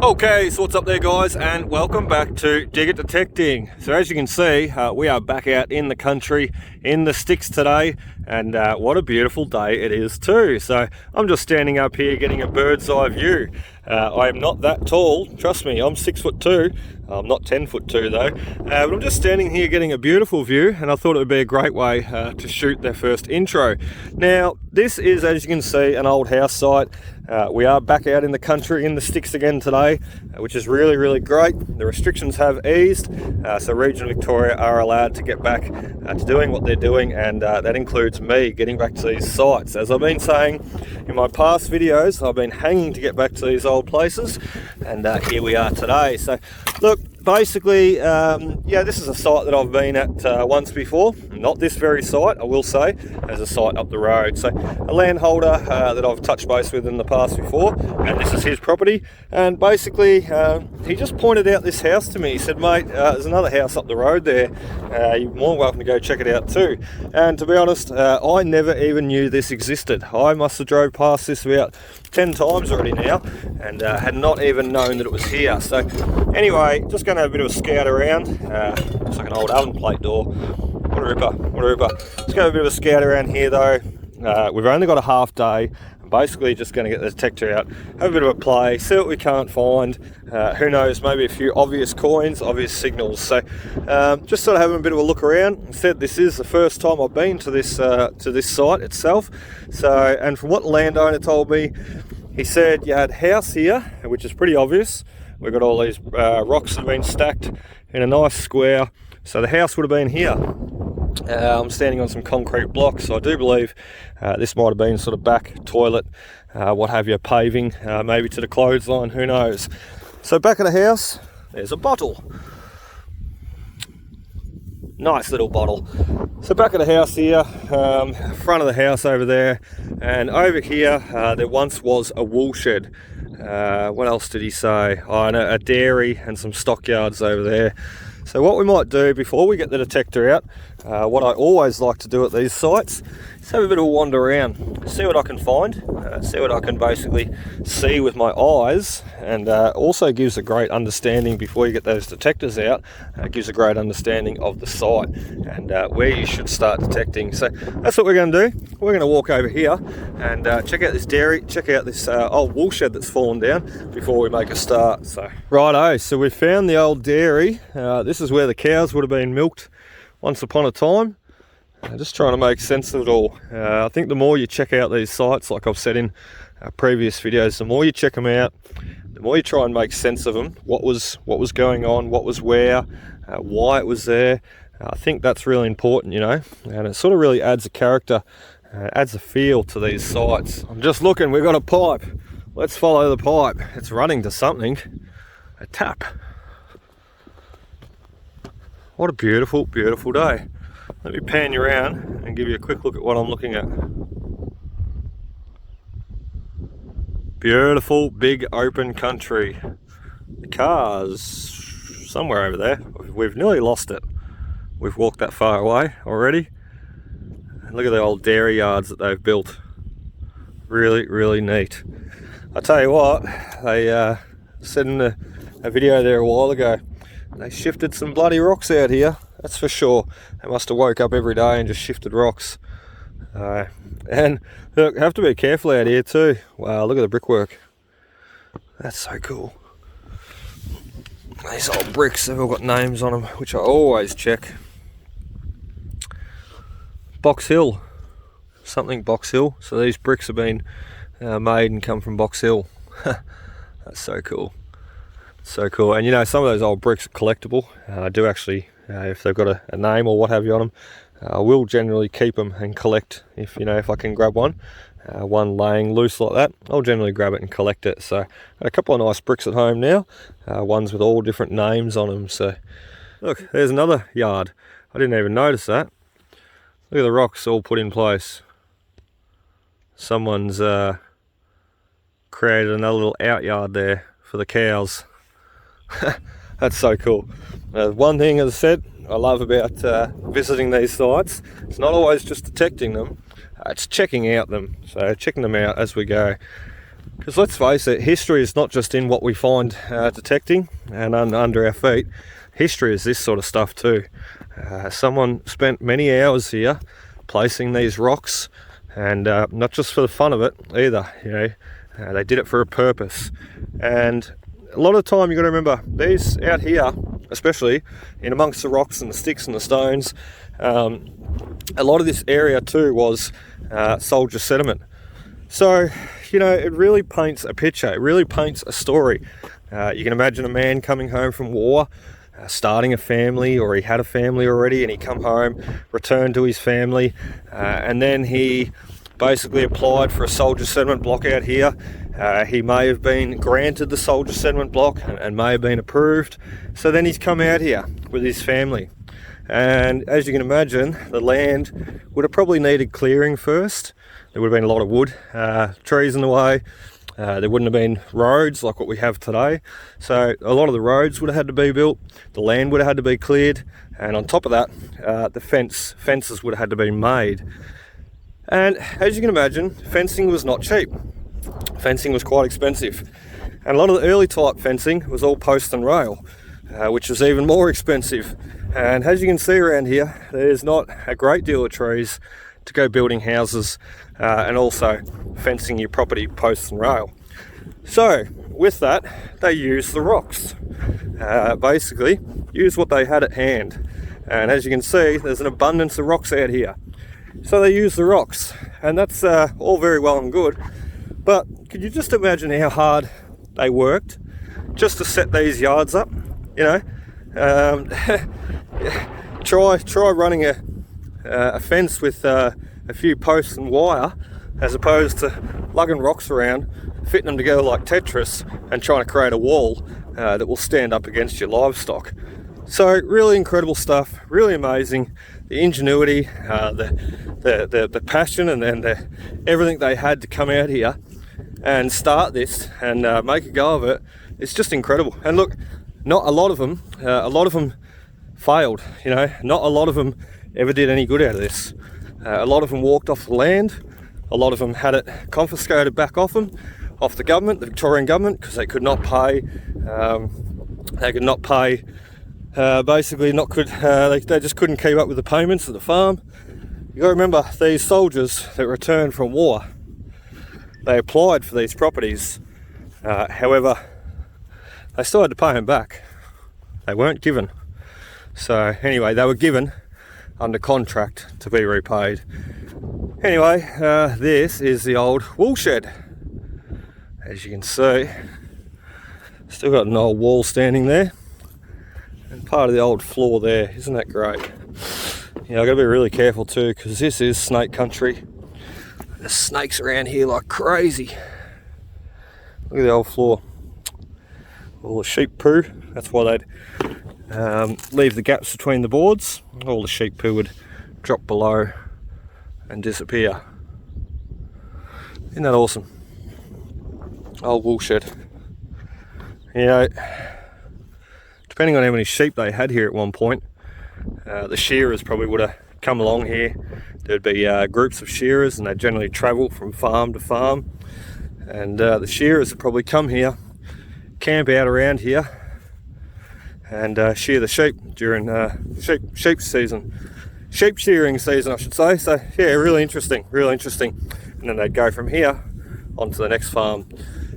Okay, so what's up there guys, and welcome back to Dig It Detecting. So as you can see, we are back out in the country, in the sticks today, and what a beautiful day it is too. So I'm just standing up here getting a bird's eye view. I am not that tall, trust me, I'm 6'2". I'm not 10'2" though, but I'm just standing here getting a beautiful view, and I thought it would be a great way to shoot their first intro. Now, this is, as you can see, an old house site. We are back out in the country, in the sticks again today, which is really great. The restrictions have eased, so regional Victoria are allowed to get back to doing what they're doing, and that includes me getting back to these sites. As I've been saying in my past videos, I've been hanging to get back to these old places, and here we are today. So look, basically, yeah, this is a site that I've been at once before. Not this very site, I will say. There's a site up the road. So a landholder that I've touched base with in the past before, and this is his property. And basically, he just pointed out this house to me. He said, mate, there's another house up the road there. You're more than welcome to go check it out too. And to be honest, I never even knew this existed. I must have drove past this about 10 times already now, and had not even known that it was here. So anyway, just going to have a bit of a scout around. Looks like an old oven plate door. What a ripper, what a ripper. Just going to have a bit of a scout around here though. We've only got a half day. I'm basically just going to get the detector out, have a bit of a play, see what we can't find. Who knows, maybe a few obvious coins, obvious signals. So just sort of having a bit of a look around. Instead, this is the first time I've been to this site itself. So, and from what the landowner told me, he said you had house here, which is pretty obvious. We've got all these rocks that have been stacked in a nice square. So the house would have been here. I'm standing on some concrete blocks, so I do believe this might have been sort of back toilet, what have you, paving, maybe to the clothesline, who knows. So back of the house, there's a bottle. Nice little bottle. So back of the house here, front of the house over there, and over here there once was a wool shed. What else did he say? Oh, and a dairy and some stockyards over there. So what we might do before we get the detector out, what I always like to do at these sites, is have a bit of a wander around, see what I can find, see what I can basically see with my eyes, and also gives a great understanding before you get those detectors out. It gives a great understanding of the site and where you should start detecting. So that's what we're going to do. We're going to walk over here and check out this dairy, check out this old wool shed that's fallen down before we make a start. So righto, so we found the old dairy. This is where the cows would have been milked once upon a time. Just trying to make sense of it all. I think the more you check out these sites, like I've said in previous videos, the more you check them out, the more you try and make sense of them. What was going on, what was where, why it was there. I think that's really important, you know, and it sort of really adds a character, adds a feel to these sites. I'm just looking, we've got a pipe. Let's follow the pipe. It's running to something. A tap. What a beautiful, beautiful day. Let me pan you around and give you a quick look at what I'm looking at. Beautiful, big, open country. The car's somewhere over there. We've nearly lost it. We've walked that far away already. And look at the old dairy yards that they've built. Really neat. I tell you what, they said in a video there a while ago, they shifted some bloody rocks out here, that's for sure. They must have woke up every day and just shifted rocks. And look, have to be careful out here too. Wow, look at the brickwork. That's so cool. These old bricks, they've all got names on them, which I always check. Box Hill, something Box Hill. So these bricks have been made and come from Box Hill. That's so cool. So cool. And you know, some of those old bricks are collectible. I do actually, if they've got a name or what have you on them, I will generally keep them and collect. If you know, if I can grab one laying loose like that, I'll generally grab it and collect it. So got a couple of nice bricks at home now, ones with all different names on them. So look, there's another yard. I didn't even notice that. Look at the rocks all put in place. Someone's created another little out yard there for the cows. That's so cool. One thing, as I said, I love about visiting these sites, it's not always just detecting them, it's checking out them. So checking them out as we go. Because let's face it, history is not just in what we find detecting and under our feet. History is this sort of stuff too. Someone spent many hours here placing these rocks, and not just for the fun of it either, you know, they did it for a purpose. And a lot of the time you've got to remember, these out here, especially in amongst the rocks and the sticks and the stones, a lot of this area too was soldier settlement. So, you know, it really paints a picture, it really paints a story. You can imagine a man coming home from war, starting a family, or he had a family already and he come home, returned to his family, and then he basically applied for a soldier settlement block out here. He may have been granted the soldier settlement block and may have been approved. So then he's come out here with his family. And as you can imagine, the land would have probably needed clearing first. There would have been a lot of wood, trees in the way. There wouldn't have been roads like what we have today. So a lot of the roads would have had to be built. The land would have had to be cleared. And on top of that, the fences would have had to be made. And as you can imagine, fencing was not cheap. Fencing was quite expensive. And a lot of the early type fencing was all post and rail, which was even more expensive. And as you can see around here, there's not a great deal of trees to go building houses and also fencing your property post and rail. So with that, they used the rocks. Basically, use what they had at hand. And as you can see, there's an abundance of rocks out here. So they use the rocks, and that's all very well and good. But could you just imagine how hard they worked just to set these yards up? You know, try running a fence with a few posts and wire, as opposed to lugging rocks around, fitting them together like Tetris, and trying to create a wall that will stand up against your livestock. So really incredible stuff, really amazing. The ingenuity, the passion, and then everything they had to come out here and start this and make a go of it. It's just incredible. And look, not a lot of them failed. You know, not a lot of them ever did any good out of this. A lot of them walked off the land. A lot of them had it confiscated back off them, off the government, the Victorian government, because they could not pay. They just couldn't keep up with the payments of the farm. You got to remember, these soldiers that returned from war, they applied for these properties. However, they still had to pay them back. They weren't given. So anyway, they were given under contract to be repaid. Anyway, this is the old wool shed. As you can see, still got an old wall standing there. And part of the old floor there. Isn't that great? You know, I've got to be really careful too, because this is snake country. There's snakes around here like crazy. Look at the old floor. All the sheep poo. That's why they'd leave the gaps between the boards. All the sheep poo would drop below and disappear. Isn't that awesome? Old wool shed. You know, depending on how many sheep they had here at one point, the shearers probably would have come along here. There'd be groups of shearers, and they'd generally travel from farm to farm. And the shearers would probably come here, camp out around here, and shear the sheep during sheep shearing season, I should say. So yeah, really interesting. And then they'd go from here on to the next farm.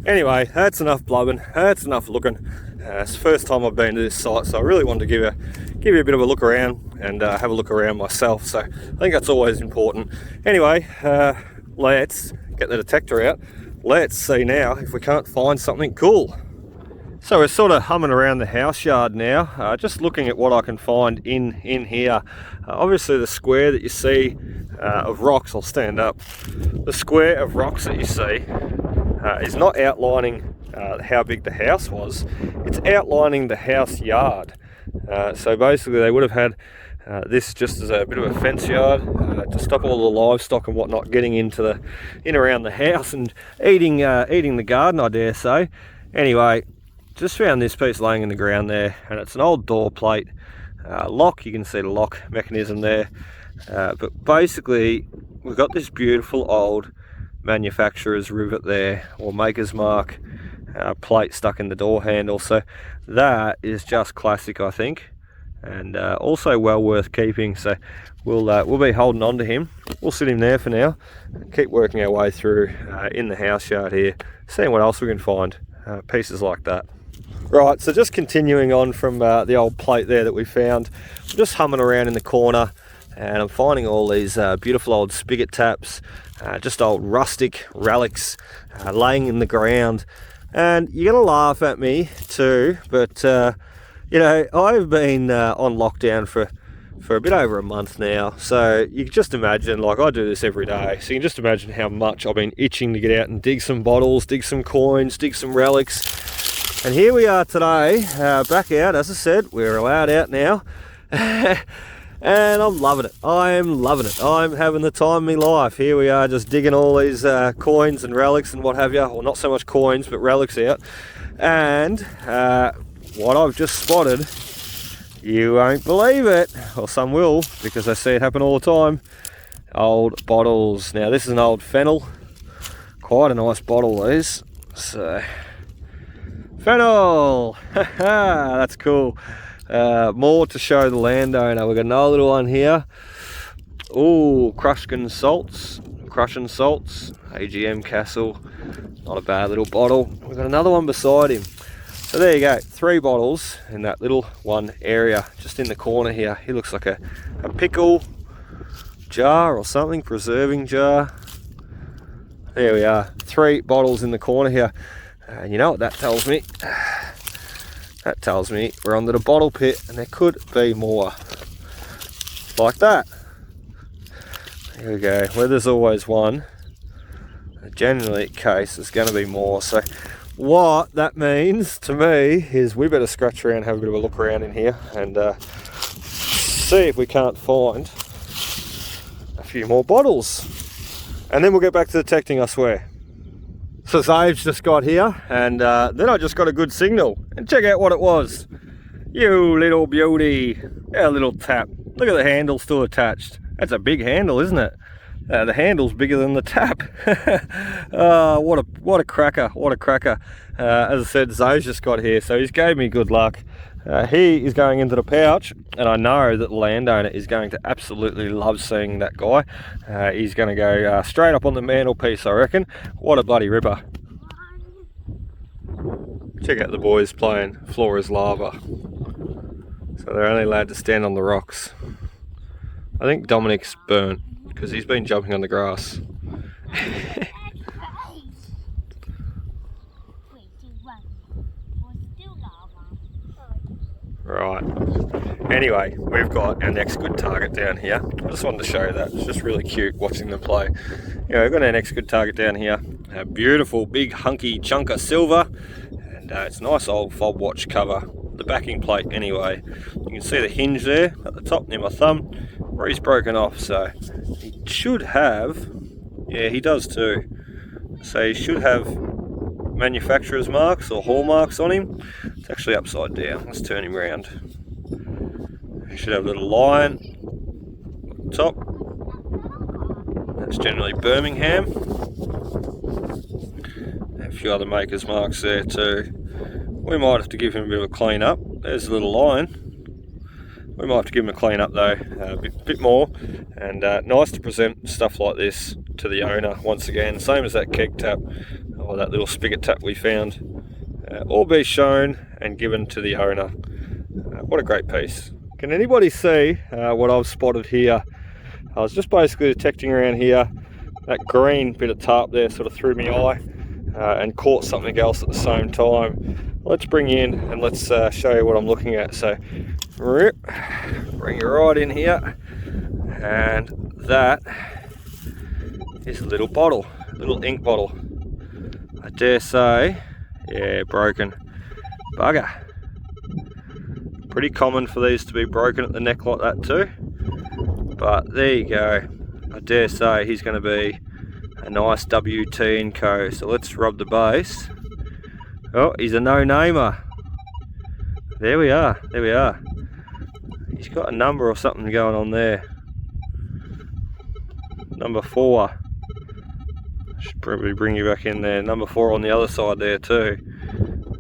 Anyway, that's enough blubbing, that's enough looking. It's the first time I've been to this site, so I really wanted to give you a bit of a look around and have a look around myself. So I think that's always important. Anyway, let's get the detector out. Let's see now if we can't find something cool. So we're sort of humming around the house yard now, just looking at what I can find in here. Obviously the square that you see of rocks, I'll stand up. The square of rocks that you see is not outlining how big the house was. It's outlining the house yard. So basically they would have had this just as a bit of a fence yard to stop all the livestock and whatnot getting in around the house and eating the garden, I dare say. Anyway, just found this piece laying in the ground there, and it's an old door plate lock. You can see the lock mechanism there, but basically we've got this beautiful old manufacturer's rivet there, or maker's mark plate stuck in the door handle. So that is just classic, I think, and also well worth keeping. So we'll be holding on to him. We'll sit him there for now and keep working our way through in the house yard here, seeing what else we can find, pieces like that. Right, so just continuing on from the old plate there that we found, I'm just humming around in the corner and I'm finding all these beautiful old spigot taps, just old rustic relics laying in the ground. And you're gonna laugh at me too, but you know, I've been on lockdown for a bit over a month now, so you can just imagine, like, I do this every day, so you can just imagine how much I've been itching to get out and dig some bottles, dig some coins, dig some relics. And here we are today, back out. As I said, we're allowed out now. And I'm loving it. I'm loving it. I'm having the time of my life. Here we are, just digging all these coins and relics and what have you. Well, not so much coins, but relics out. And what I've just spotted, you won't believe it. Well, some will, because I see it happen all the time. Old bottles. Now, this is an old Fennel. Quite a nice bottle, these. So, Fennel! That's cool. More to show the landowner. We've got another little one here. Oh, crushing salts, AGM Castle. Not a bad little bottle. We've got another one beside him. So there you go, 3 bottles in that little one area, just in the corner here. He looks like a pickle jar or something, preserving jar. There we are, 3 bottles in the corner here. And you know what that tells me? That tells me we're under the bottle pit and there could be more. Like that. Here we go. Where there's always one, generally in case there's going to be more. So what that means to me is we better scratch around, have a bit of a look around in here and see if we can't find a few more bottles. And then we'll get back to detecting, I swear. So Zave's just got here, and then I just got a good signal. And check out what it was. You little beauty. Our little tap. Look at the handle still attached. That's a big handle, isn't it? The handle's bigger than the tap. Oh, what a cracker, what a cracker. As I said, Zave's just got here, so he's gave me good luck. He is going into the pouch, and I know that the landowner is going to absolutely love seeing that guy. He's going to go straight up on the mantelpiece, I reckon. What a bloody ripper. Check out the boys playing Floor is Lava. So they're only allowed to stand on the rocks. I think Dominic's burnt, because he's been jumping on the grass. Right, anyway, we've got our next good target down here. I just wanted to show you that. It's just really cute watching them play. Yeah, we've got our next good target down here. A beautiful big hunky chunk of silver, and it's a nice old fob watch cover. The backing plate anyway. You can see the hinge there at the top near my thumb where he's broken off, so he should have, yeah, he does too. So he should have manufacturer's marks or hallmarks on him. It's actually upside down. Let's turn him around. He should have a little lion on top. That's generally Birmingham. A few other makers' marks there too. We might have to give him a bit of a clean up. There's a little lion. We might have to give him a clean up though, a bit more. And nice to present stuff like this to the owner once again. Same as that keg tap, or that little spigot tap we found. All be shown and given to the owner. What a great piece. Can anybody see what I've spotted here? I was just basically detecting around here. That green bit of tarp there sort of threw me eye and caught something else at the same time. Let's bring you in and let's show you what I'm looking at. So bring you right in here, and that is a little bottle, a little ink bottle. I dare say, yeah, broken. Bugger. Pretty common for these to be broken at the neck like that too. But there you go. I dare say he's going to be a nice WT & Co. So let's rub the base. Oh, he's a no-namer. There we are, there we are. He's got a number or something going on there. Number 4. Should probably bring you back in there. Number 4 on the other side there too.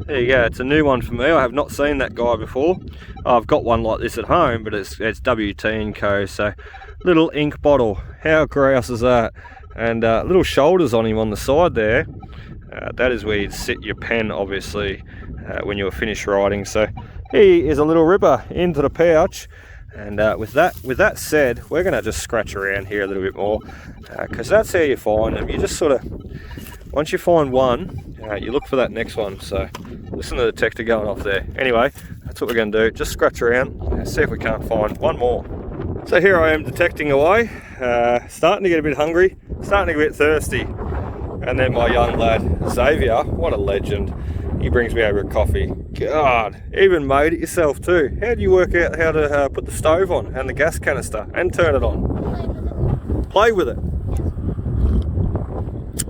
There you go, it's a new one for me. I have not seen that guy before. I've got one like this at home, but it's WT&Co, so little ink bottle. How grouse is that? And little shoulders on him on the side there. That is where you'd sit your pen, obviously, when you were finished writing. So he is a little ripper into the pouch. And with that said, we're going to just scratch around here a little bit more, because that's how you find them. You just sort of, once you find one, you look for that next one. So listen to the detector going off there. Anyway, that's what we're going to do. Just scratch around and see if we can't find one more. So here I am detecting away, starting to get a bit hungry, starting to get a bit thirsty. And then my young lad, Xavier, what a legend, he brings me over a coffee. God, even made it yourself too. How do you work out how to put the stove on and the gas canister and turn it on? Play with it.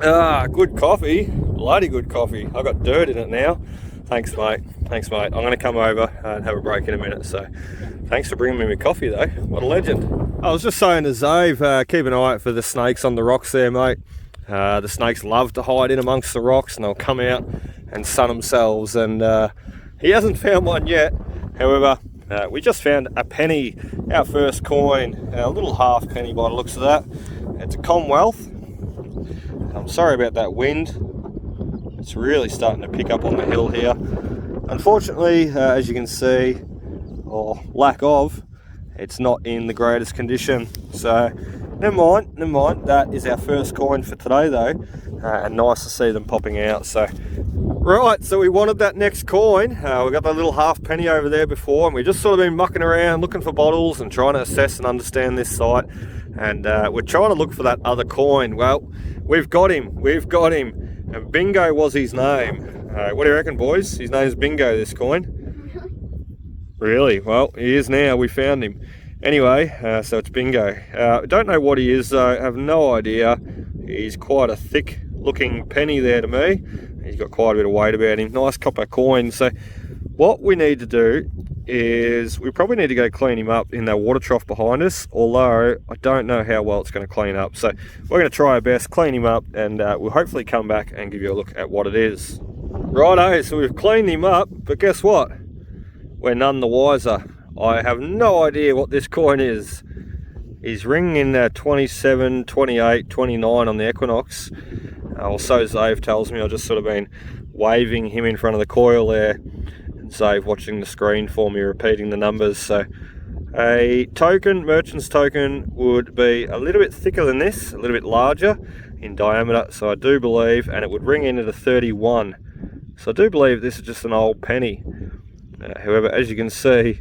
Ah, good coffee. Bloody good coffee. I've got dirt in it now. Thanks, mate. Thanks, mate. I'm going to come over and have a break in a minute. So thanks for bringing me my coffee, though. What a legend. I was just saying to Zave, keep an eye out for the snakes on the rocks there, mate. The snakes love to hide in amongst the rocks, and they'll come out and sun themselves. And he hasn't found one yet. However, we just found a penny, our first coin, a little half penny by the looks of that. It's a Commonwealth. I'm sorry about that wind. It's really starting to pick up on the hill here. Unfortunately, as you can see, or lack of, it's not in the greatest condition. So never mind. That is our first coin for today though, and nice to see them popping out. So right, so we wanted that next coin. We got that little half penny over there before, and we've just sort of been mucking around looking for bottles and trying to assess and understand this site. And we're trying to look for that other coin. Well, we've got him. And Bingo was his name. What do you reckon, boys? His name's Bingo, this coin. Really? Well, he is now. We found him. Anyway, so it's Bingo. Don't know what he is though. I have no idea. He's quite a thick looking penny there to me. He's got quite a bit of weight about him. Nice copper coin. So what we need to do is we probably need to go clean him up in that water trough behind us, although I don't know how well it's going to clean up. So we're going to try our best, clean him up, and we'll hopefully come back and give you a look at what it is. Righto, so we've cleaned him up, but guess what? We're none the wiser. I have no idea what this coin is. He's ringing in 27, 28, 29 on the Equinox. Or so Zave tells me. I've just sort of been waving him in front of the coil there, and Zave watching the screen for me, repeating the numbers. So a token, merchant's token, would be a little bit thicker than this, a little bit larger in diameter. So I do believe, and it would ring in at a 31. So I do believe this is just an old penny. However, as you can see,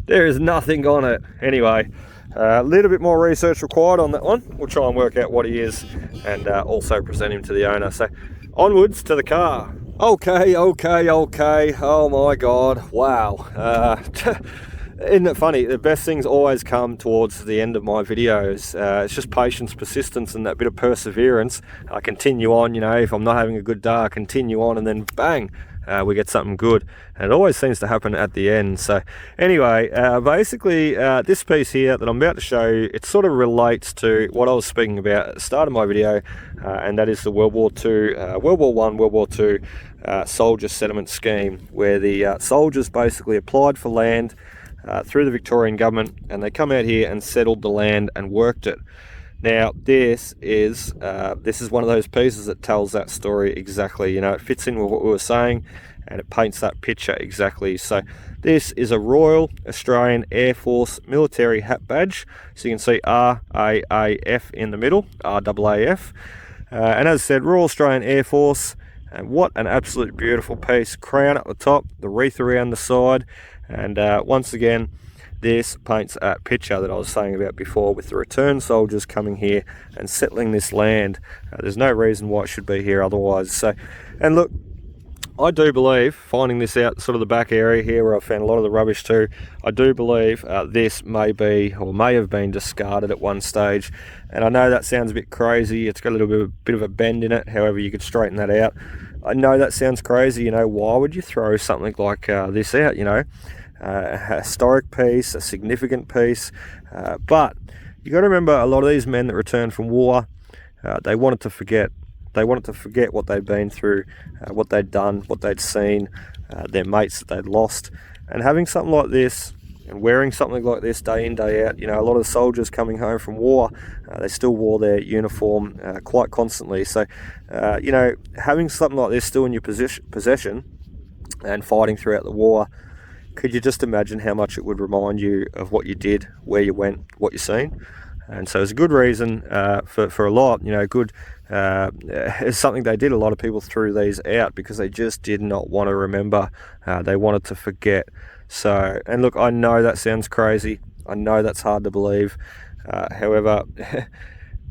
there is nothing on it. Anyway, a little bit more research required on that one. We'll try and work out what he is, and also present him to the owner. So onwards to the car. Okay. Oh my God, wow. Isn't it funny? The best things always come towards the end of my videos. It's just patience, persistence, and that bit of perseverance. I continue on, you know, if I'm not having a good day, I continue on, and then bang, we get something good. And it always seems to happen at the end. So anyway, basically this piece here that I'm about to show you, it sort of relates to what I was speaking about at the start of my video, and that is the World War II, World War I, World War II soldier settlement scheme, where the soldiers basically applied for land through the Victorian government, and they come out here and settled the land and worked it. Now this is one of those pieces that tells that story exactly. You know, it fits in with what we were saying, and it paints that picture exactly. So this is a Royal Australian Air Force military hat badge. So you can see RAAF in the middle, RAAF, and as I said, Royal Australian Air Force. And what an absolute beautiful piece. Crown at the top, the wreath around the side, and once again, this paints that picture that I was saying about before, with the return soldiers coming here and settling this land. There's no reason why it should be here otherwise. So, and look, I do believe, finding this out sort of the back area here where I found a lot of the rubbish too, I do believe this may be, or may have been, discarded at one stage. And I know that sounds a bit crazy. It's got a little bit of a bend in it. However, you could straighten that out. I know that sounds crazy. You know, why would you throw something like this out, you know? A historic piece, a significant piece, but you got to remember, a lot of these men that returned from war, they wanted to forget They wanted to forget what they'd been through, what they'd done, what they'd seen, their mates that they'd lost. And having something like this and wearing something like this day in, day out, you know, a lot of the soldiers coming home from war, they still wore their uniform quite constantly. So, you know, having something like this still in your possession and fighting throughout the war, could you just imagine how much it would remind you of what you did, where you went, what you've seen? And so it's a good reason for a lot, you know, good, it's something they did. A lot of people threw these out because they just did not want to remember. They wanted to forget. So, and look, I know that sounds crazy. I know that's hard to believe. However,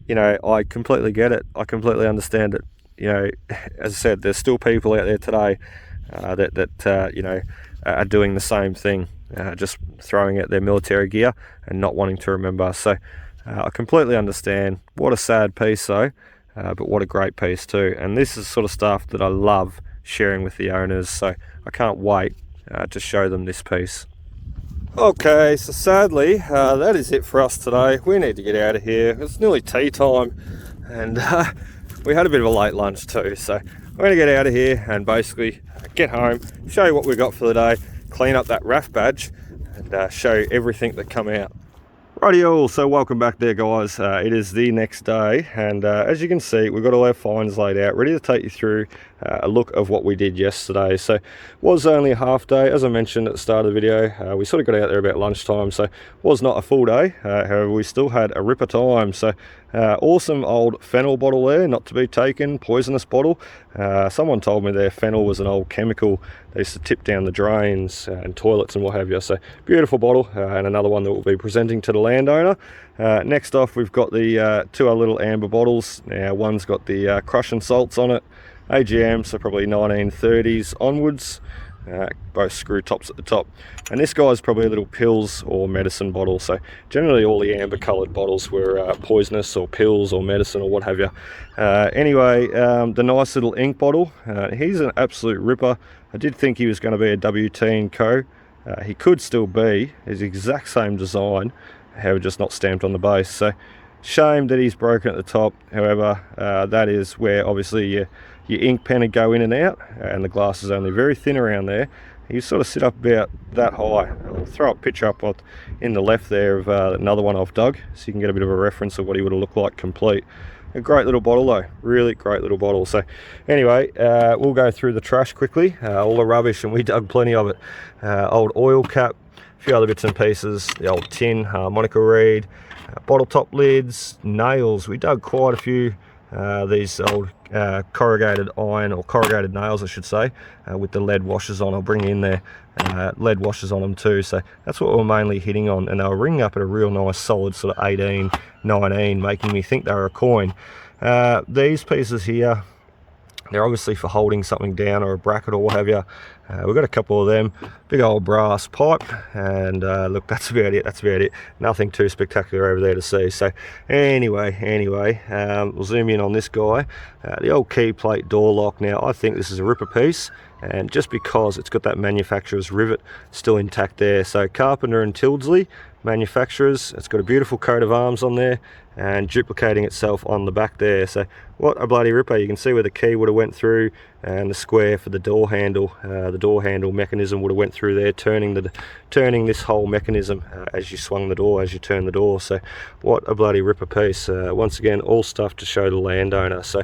you know, I completely get it. I completely understand it. You know, as I said, there's still people out there today that you know, are doing the same thing, just throwing out their military gear and not wanting to remember. So I completely understand. What a sad piece though, but what a great piece too. And this is sort of stuff that I love sharing with the owners, so I can't wait to show them this piece. Okay, so sadly that is it for us today. We need to get out of here. It's nearly tea time, and we had a bit of a late lunch too, so we're going to get out of here and basically get home, show you what we got for the day, clean up that RAF badge, and show you everything that come out. Rightio, so welcome back there guys. It is the next day, and as you can see, we've got all our finds laid out, ready to take you through a look of what we did yesterday. So was only a half day, as I mentioned at the start of the video. We sort of got out there about lunchtime, so was not a full day. However, we still had a ripper time. So awesome old fennel bottle there, not to be taken, poisonous bottle. Someone told me their fennel was an old chemical they used to tip down the drains and toilets and what have you. So beautiful bottle, and another one that we'll be presenting to the landowner. Next off, we've got the two other little amber bottles. Now one's got the crush and salts on it, AGM, so probably 1930s onwards, both screw tops at the top. And this guy's probably a little pills or medicine bottle. So generally all the amber coloured bottles were poisonous or pills or medicine or what have you. Anyway, the nice little ink bottle, he's an absolute ripper. I did think he was going to be a WT & Co. He could still be, his exact same design, however just not stamped on the base. So shame that he's broken at the top. However, that is where obviously your ink pen would go in and out, and the glass is only very thin around there. You sort of sit up about that high. I'll throw a picture up in the left there of another one I've dug, so you can get a bit of a reference of what he would have looked like complete. A great little bottle though, really great little bottle. So anyway, we'll go through the trash quickly, all the rubbish, and we dug plenty of it. Old oil cap, a few other bits and pieces, the old tin, harmonica reed, bottle top lids, nails. We dug quite a few, these old corrugated iron, or corrugated nails I should say, with the lead washers on. I'll bring in there lead washers on them too, so that's what we're mainly hitting on, and they were ringing up at a real nice solid sort of 18, 19, making me think they were a coin. These pieces here, they're obviously for holding something down or a bracket or what have you. We've got a couple of them, big old brass pipe, and look, that's about it. Nothing too spectacular over there to see. So anyway, we'll zoom in on this guy, the old key plate door lock. Now I think this is a ripper piece, and just because it's got that manufacturer's rivet still intact there. So Carpenter and Tildesley manufacturers, it's got a beautiful coat of arms on there and duplicating itself on the back there. So what a bloody ripper. You can see where the key would have went through, and the square for the door handle mechanism would have went through there, turning this whole mechanism as you swung the door, as you turn the door. So what a bloody ripper piece. Once again, all stuff to show the landowner. So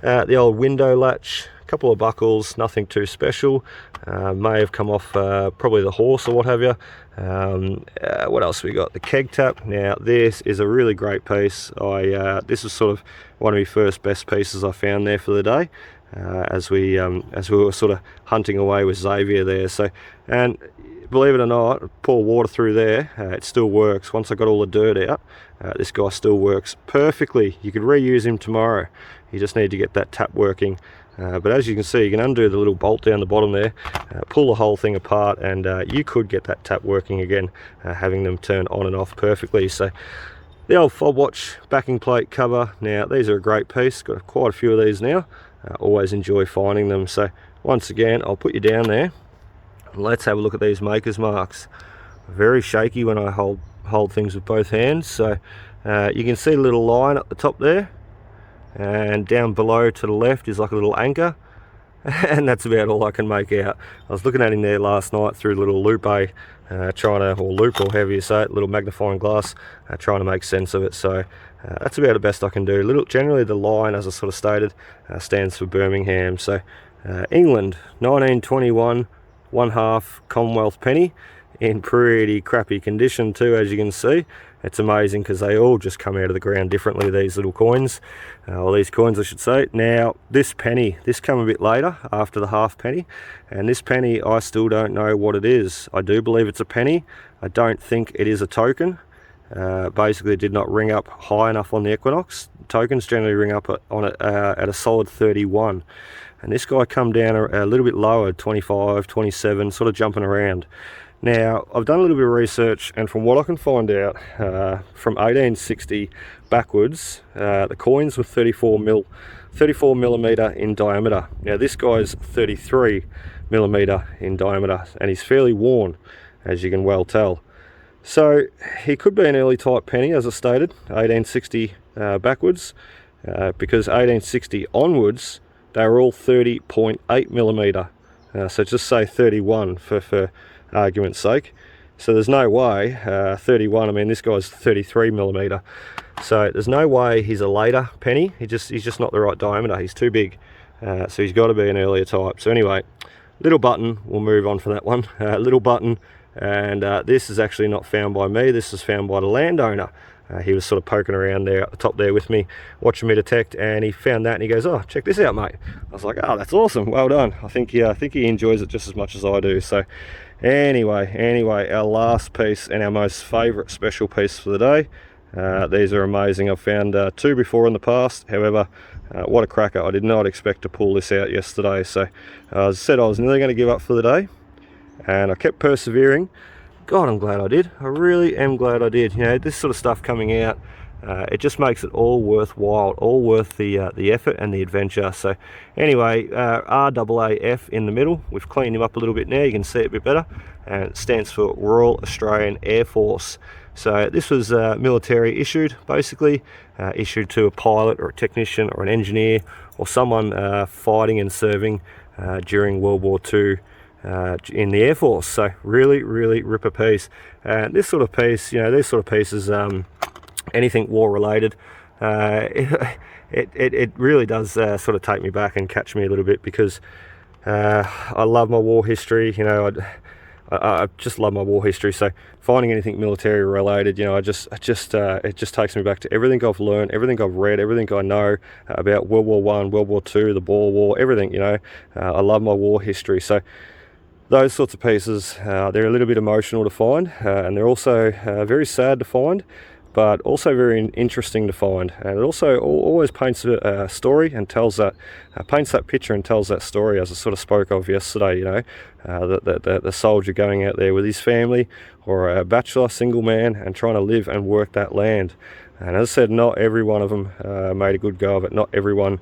the old window latch, couple of buckles, nothing too special. May have come off probably the horse or what have you. What else we got? The Keg Tap. Now this is a really great piece. This was sort of one of my first best pieces I found there for the day, as we were sort of hunting away with Xavier there. So, and believe it or not, pour water through there, it still works. Once I got all the dirt out, this guy still works perfectly. You could reuse him tomorrow. You just need to get that tap working. But as you can see, you can undo the little bolt down the bottom there, pull the whole thing apart, and you could get that tap working again, having them turn on and off perfectly. So the old fob watch backing plate cover. Now these are a great piece, got quite a few of these now. Always enjoy finding them. So once again, I'll put you down there. Let's have a look at these maker's marks. Very shaky when I hold things with both hands. So you can see a little line up the top there. and down below to the left is like a little anchor. And that's about all I can make out. I was looking at him there last night through a little loupe, trying to, or loupe, or however you say it, little magnifying glass, trying to make sense of it. So that's about the best I can do. Generally the line, as I sort of stated, stands for Birmingham. So England, 1921, 1/2 Commonwealth penny, in pretty crappy condition too, as you can see. It's amazing because they all just come out of the ground differently, these little coins, or these coins I should say. Now this penny, this come a bit later after the halfpenny, and this penny I still don't know what it is. I do believe it's a penny. I don't think it is a token. Basically it did not ring up high enough on the Equinox. Tokens generally ring up at a solid 31, and this guy come down a little bit lower, 25, 27, sort of jumping around. Now, I've done a little bit of research, and from what I can find out, from 1860 backwards, the coins were 34 millimeter in diameter. Now, this guy's 33 millimeter in diameter, and he's fairly worn, as you can well tell. So, he could be an early type penny, as I stated, 1860 backwards, because 1860 onwards, they were all 30.8 millimeter. So just say 31 for argument's sake. So there's no way 31, I mean this guy's 33 millimeter, so there's no way he's a later penny. He's just not the right diameter. He's too big, so he's got to be an earlier type. So anyway, little button, we'll move on from that one. Little button, and this is actually not found by me. This is found by the landowner. He was sort of poking around there at the top there with me, watching me detect, and he found that and he goes, "Oh, check this out, mate." I was like, "Oh, that's awesome, well done." I think he enjoys it just as much as I do. So anyway, our last piece and our most favourite special piece for the day. These are amazing. I've found two before in the past. However, what a cracker. I did not expect to pull this out yesterday. So as I said, I was nearly going to give up for the day, and I kept persevering. God, I'm glad I did. I really am glad I did. You know, this sort of stuff coming out, it just makes it all worthwhile, all worth the effort and the adventure. So anyway, RAAF in the middle. We've cleaned him up a little bit now. You can see it a bit better. And it stands for Royal Australian Air Force. So this was military issued, basically, issued to a pilot or a technician or an engineer or someone fighting and serving during World War II. In the Air Force. So really ripper piece. And this sort of piece, you know, these sort of pieces, anything war related, it really does sort of take me back and catch me a little bit, because I love my war history. You know, I just love my war history. So finding anything military related, you know, it just takes me back to everything I've learned, everything I've read, everything I know about World War I, World War II, the Boer War, everything. You know, I love my war history. So those sorts of pieces, they're a little bit emotional to find, and they're also very sad to find, but also very interesting to find. And it also always paints a story and tells that, paints that picture and tells that story, as I sort of spoke of yesterday. You know, the soldier going out there with his family, or a bachelor, single man, and trying to live and work that land. And as I said, not every one of them made a good go of it. Not everyone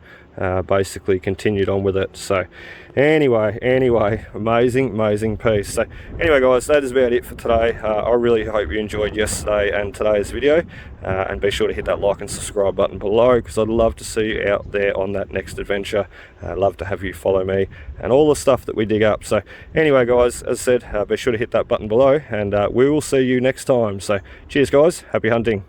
basically continued on with it. So anyway, amazing piece. So anyway guys, that is about it for today. I really hope you enjoyed yesterday and today's video, and be sure to hit that like and subscribe button below, because I'd love to see you out there on that next adventure. I'd love to have you follow me and all the stuff that we dig up. So anyway guys, as I said, be sure to hit that button below, and we will see you next time. So cheers guys, happy hunting.